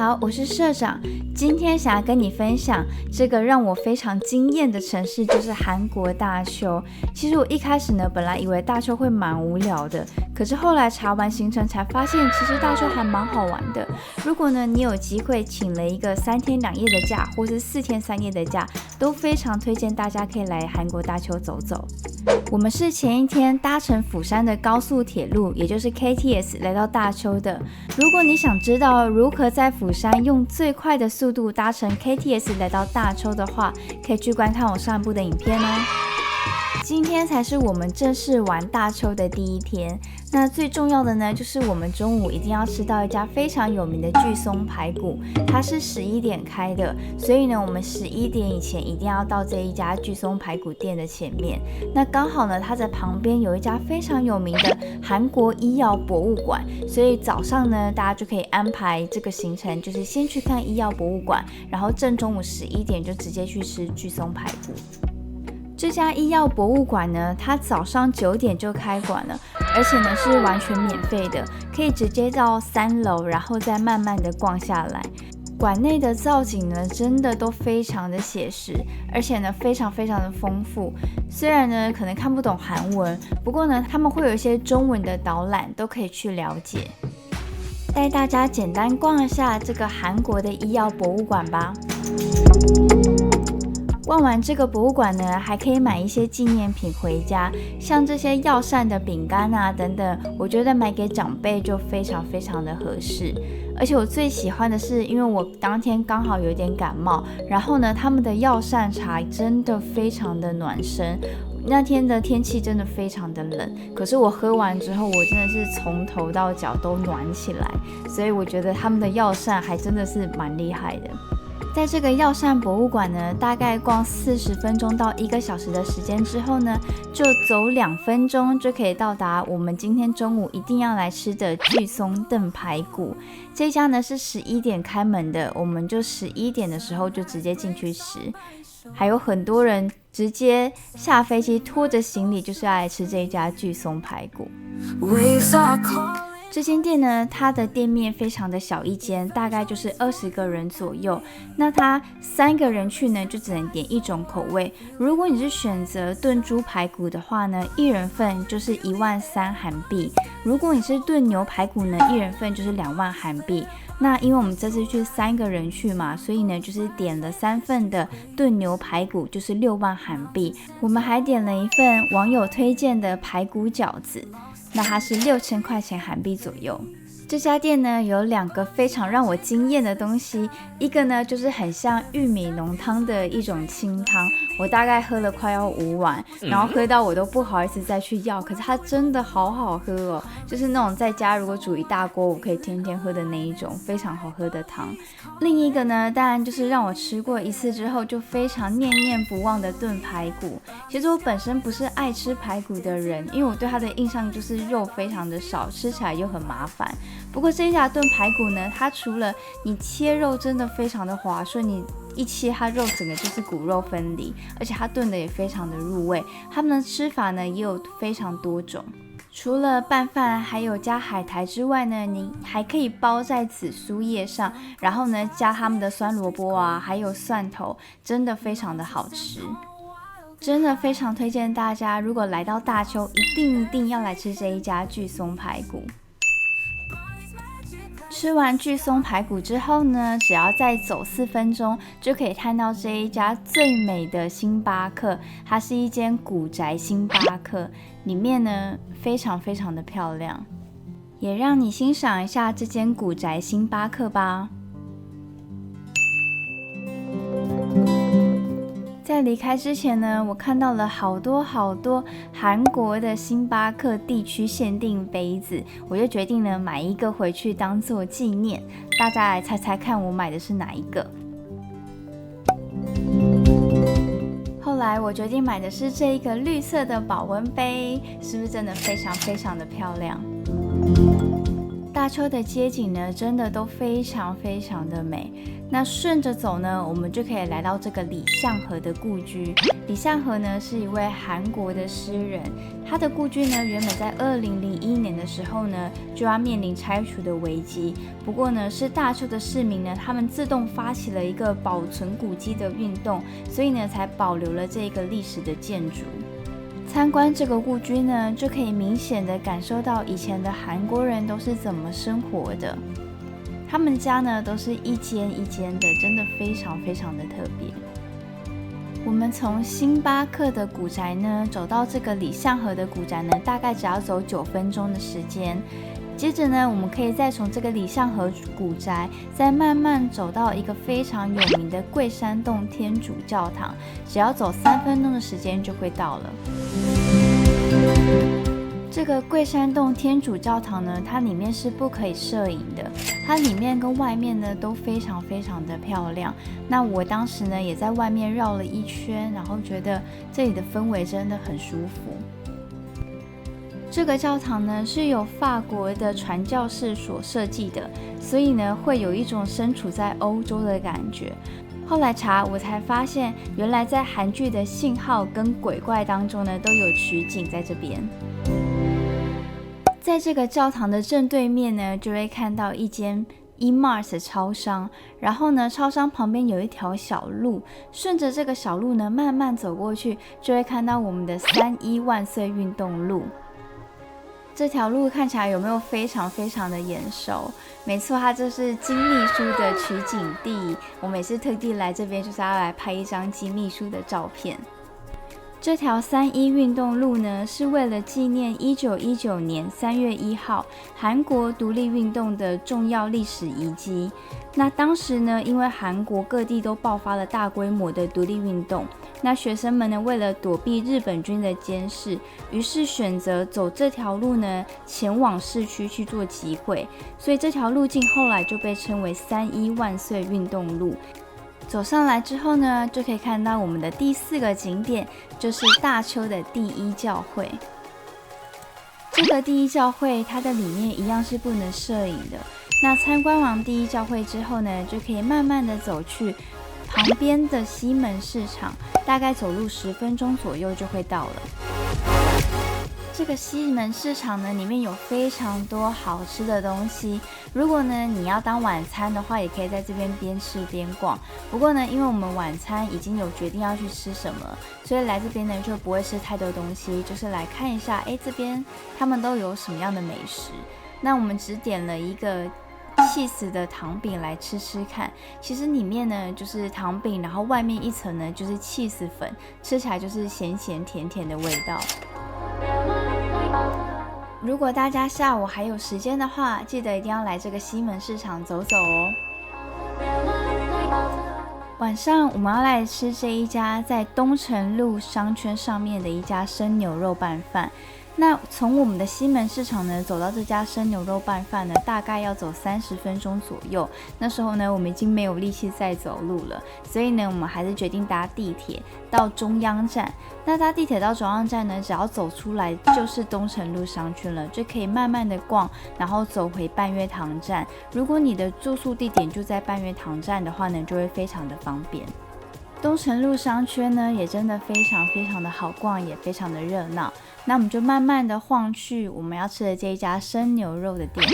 好，我是社长。今天想要跟你分享这个让我非常惊艳的城市，就是韩国大邱。其实我一开始呢，本来以为大邱会蛮无聊的，可是后来查完行程才发现，其实大邱还蛮好玩的。如果呢你有机会请了一个3天2夜的假，或是4天3夜的假，都非常推荐大家可以来韩国大邱走走。我们是前一天搭乘釜山的高速铁路，也就是 KTS 来到大邱的。如果你想知道如何在釜山用最快的速度搭乘 KTS 来到大邱的话，可以去观看我上部的影片哦。今天才是我们正式玩大邱的第一天，那最重要的呢，就是我们中午一定要吃到一家非常有名的巨松排骨，它是11点开的，所以呢，我们11点以前一定要到这一家巨松排骨店的前面。那刚好呢，它在旁边有一家非常有名的韩国医药博物馆，所以早上呢，大家就可以安排这个行程，就是先去看医药博物馆，然后正中午11点就直接去吃巨松排骨。这家医药博物馆呢，它早上9点就开馆了，而且呢是完全免费的，可以直接到3楼，然后再慢慢的逛下来。馆内的造景呢，真的都非常的写实，而且呢非常的丰富。虽然呢可能看不懂韩文，不过呢他们会有一些中文的导览，都可以去了解。带大家简单逛一下这个韩国的医药博物馆吧。逛完这个博物馆呢，还可以买一些纪念品回家，像这些药膳的饼干啊等等，我觉得买给长辈就非常的合适。而且我最喜欢的是，因为我当天刚好有点感冒，然后呢，他们的药膳茶真的非常的暖身。那天的天气真的非常的冷，可是我喝完之后，我真的是从头到脚都暖起来，所以我觉得他们的药膳还真的是蛮厉害的。在这个药膳博物馆呢，大概逛40分钟到1个小时的时间之后呢，就走2分钟就可以到达我们今天中午一定要来吃的巨松炖排骨。这家呢是11点开门的，我们就11点的时候就直接进去吃。还有很多人直接下飞机拖着行李就是要来吃这一家巨松排骨。这间店呢，它的店面非常的小一间，大概就是20个人左右。那它3个人去呢，就只能点1种口味。如果你是选择炖猪排骨的话呢，1人份就是13000韩币；如果你是炖牛排骨呢，1人份就是2万韩币。那因为我们这次去3个人去嘛，所以呢就是点了3份的炖牛排骨，就是6万韩币。我们还点了一份网友推荐的排骨饺子，那它是6000块钱韩币左右。这家店呢有2个非常让我惊艳的东西，一个呢就是很像玉米浓汤的一种清汤，我大概喝了快要5碗，然后喝到我都不好意思再去要，可是它真的好好喝哦，就是那种在家如果煮一大锅我可以天天喝的那一种非常好喝的汤。另一个呢当然就是让我吃过1次之后就非常念念不忘的炖排骨。其实我本身不是爱吃排骨的人，因为我对它的印象就是肉非常的少，吃起来又很麻烦。不过这一家炖排骨呢，它除了你切肉真的非常的滑顺，你一切它肉整个就是骨肉分离，而且它炖的也非常的入味。他们的吃法呢也有非常多种，除了拌饭还有加海苔之外呢，你还可以包在紫苏叶上，然后呢加他们的酸萝卜啊，还有蒜头，真的非常的好吃。真的非常推荐大家，如果来到大邱，一定要来吃这一家巨松排骨。吃完巨松排骨之后呢，只要再走4分钟，就可以看到这一家最美的星巴克。它是一间古宅星巴克，里面呢非常的漂亮，也让你欣赏一下这间古宅星巴克吧。在离开之前呢，我看到了好多韩国的星巴克地区限定杯子，我就决定呢买一个回去当做纪念。大家来猜猜看我买的是哪一个？后来我决定买的是这一个绿色的保温杯，是不是真的非常的漂亮？大邱的街景呢，真的都非常的美。那顺着走呢，我们就可以来到这个李相和的故居。李相和呢是一位韩国的诗人，他的故居呢原本在2001年的时候呢就要面临拆除的危机，不过呢是大邱的市民呢他们自动发起了一个保存古迹的运动，所以呢才保留了这个历史的建筑。参观这个故居呢，就可以明显的感受到以前的韩国人都是怎么生活的。他们家呢都是一间一间的，真的非常非常的特别。我们从星巴克的古宅呢走到这个李相和的古宅呢，大概只要走9分钟的时间。接着呢，我们可以再从这个李相和古宅，再慢慢走到一个非常有名的桂山洞天主教堂，只要走3分钟的时间就会到了。这个桂山洞天主教堂呢，它里面是不可以摄影的，它里面跟外面呢都非常非常的漂亮。那我当时呢也在外面绕了一圈，然后觉得这里的氛围真的很舒服。这个教堂呢是由法国的传教士所设计的，所以呢会有一种身处在欧洲的感觉。后来查我才发现，原来在韩剧的信号跟鬼怪当中呢都有取景在这边。在这个教堂的正对面呢，就会看到一间 E-Mart 超商，然后呢超商旁边有一条小路，顺着这个小路呢慢慢走过去，就会看到我们的3·1万岁运动路。这条路看起来有没有非常非常的眼熟？没错，它就是金秘书的取景地。我每次特地来这边就是要来拍一张金秘书的照片。这条3·1运动路呢，是为了纪念1919年3月1号韩国独立运动的重要历史遗迹。那当时呢，因为韩国各地都爆发了大规模的独立运动，那学生们呢，为了躲避日本军的监视，于是选择走这条路呢，前往市区去做集会。所以这条路径后来就被称为3·1万岁运动路。走上来之后呢，就可以看到我们的第4个景点，就是大邱的第一教会。这个第一教会，它的里面一样是不能摄影的。那参观完第一教会之后呢，就可以慢慢的走去旁边的西门市场，大概走路10分钟左右就会到了。这个西门市场呢，里面有非常多好吃的东西。如果呢你要当晚餐的话，也可以在这边边吃边逛。不过呢，因为我们晚餐已经有决定要去吃什么，所以来这边呢就不会吃太多东西，就是来看一下，这边他们都有什么样的美食。那我们只点了一个cheese的糖饼来吃吃看，其实里面呢就是糖饼，然后外面一层呢就是cheese粉，吃起来就是咸咸甜甜的味道。如果大家下午还有时间的话，记得一定要来这个西门市场走走哦。晚上我们要来吃这一家在东城路商圈上面的一家生牛肉拌饭。那从我们的西门市场呢走到这家生牛肉拌饭呢，大概要走30分钟左右。那时候呢，我们已经没有力气再走路了，所以呢，我们还是决定搭地铁到中央站。那搭地铁到中央站呢，只要走出来就是东城路商圈了，就可以慢慢的逛，然后走回半月堂站。如果你的住宿地点就在半月堂站的话呢，就会非常的方便。东城路商圈呢，也真的非常非常的好逛，也非常的热闹。那我们就慢慢的晃去我们要吃的这一家生牛肉的店。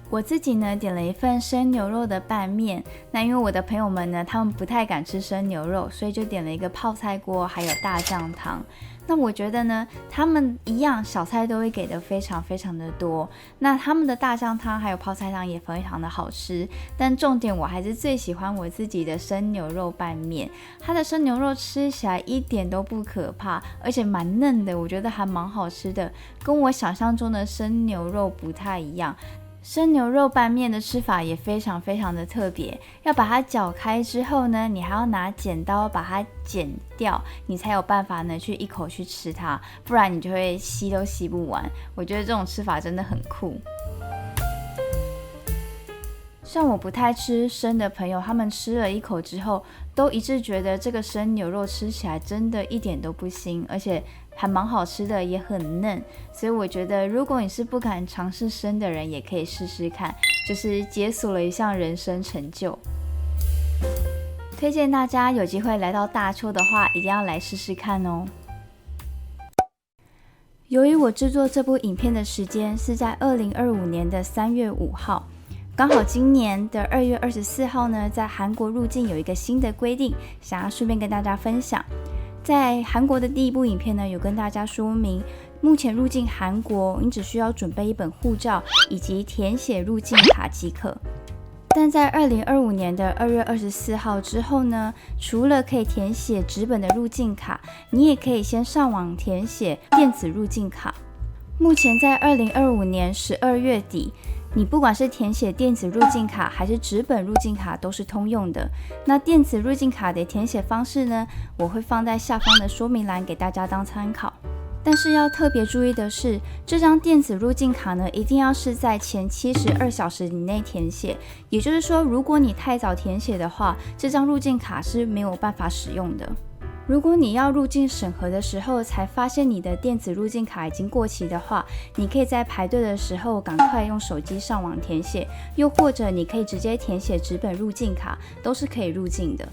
我自己呢点了一份生牛肉的拌面，那因为我的朋友们呢，他们不太敢吃生牛肉，所以就点了一个泡菜锅，还有大酱汤。那我觉得呢，他们一样小菜都会给的非常非常的多，那他们的大酱汤还有泡菜汤也非常的好吃，但重点我还是最喜欢我自己的生牛肉拌面。它的生牛肉吃起来一点都不可怕，而且蛮嫩的，我觉得还蛮好吃的，跟我想象中的生牛肉不太一样。生牛肉拌面的吃法也非常非常的特别，要把它搅开之后呢，你还要拿剪刀把它剪掉，你才有办法呢去一口去吃它，不然你就会吸都吸不完。我觉得这种吃法真的很酷。像我不太吃生的朋友，他们吃了一口之后，都一致觉得这个生牛肉吃起来真的一点都不腥，而且还蛮好吃的，也很嫩。所以我觉得如果你是不敢尝试生的人，也可以试试看，就是解锁了一项人生成就。推荐大家有机会来到大邱的话，一定要来试试看哦。由于我制作这部影片的时间是在2025年的3月5号，刚好今年的2月24号呢，在韩国入境有一个新的规定，想要顺便跟大家分享。在韩国的第一部影片呢，有跟大家说明，目前入境韩国，你只需要准备一本护照以及填写入境卡即可。但在2025年的2月24号之后呢，除了可以填写纸本的入境卡，你也可以先上网填写电子入境卡。目前在2025年12月底，你不管是填写电子入境卡还是纸本入境卡都是通用的。那电子入境卡的填写方式呢，我会放在下方的说明栏给大家当参考。但是要特别注意的是，这张电子入境卡呢，一定要是在前72小时以内填写。也就是说，如果你太早填写的话，这张入境卡是没有办法使用的。如果你要入境审核的时候才发现你的电子入境卡已经过期的话，你可以在排队的时候赶快用手机上网填写，又或者你可以直接填写纸本入境卡，都是可以入境的。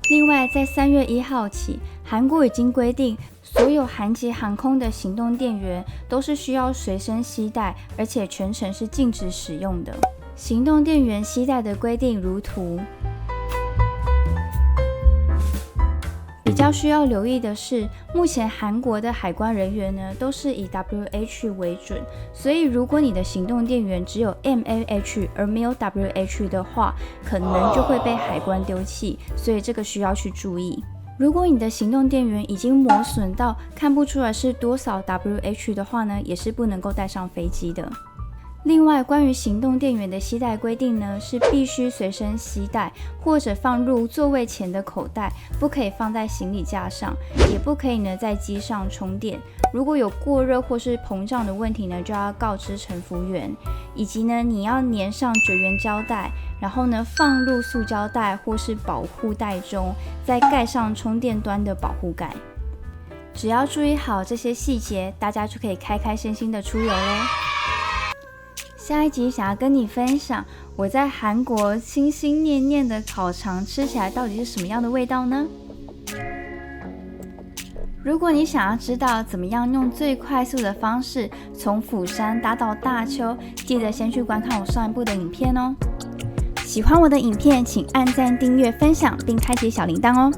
另外，在3月1号起，韩国已经规定，所有韩籍航空的行动电源都是需要随身携带，而且全程是禁止使用的。行动电源携带的规定如图。比较需要留意的是，目前韩国的海关人员呢都是以 WH 为准，所以如果你的行动电源只有 MAH 而没有 WH 的话，可能就会被海关丢弃，所以这个需要去注意。如果你的行动电源已经磨损到看不出来是多少 WH 的话呢，也是不能够带上飞机的。另外，关于行动电源的携带规定呢，是必须随身携带，或者放入座位前的口袋，不可以放在行李架上，也不可以呢在机上充电。如果有过热或是膨胀的问题呢，就要告知乘服员，以及呢你要粘上绝缘胶带，然后呢放入塑胶袋或是保护袋中，再盖上充电端的保护盖。只要注意好这些细节，大家就可以开开心心的出游咯。下一集想要跟你分享我在韩国心心念念的烤肠吃起来到底是什么样的味道呢？如果你想要知道怎么样用最快速的方式从釜山搭到大邱，记得先去观看我上一部的影片哦。喜欢我的影片，请按赞、订阅、分享并开启小铃铛哦。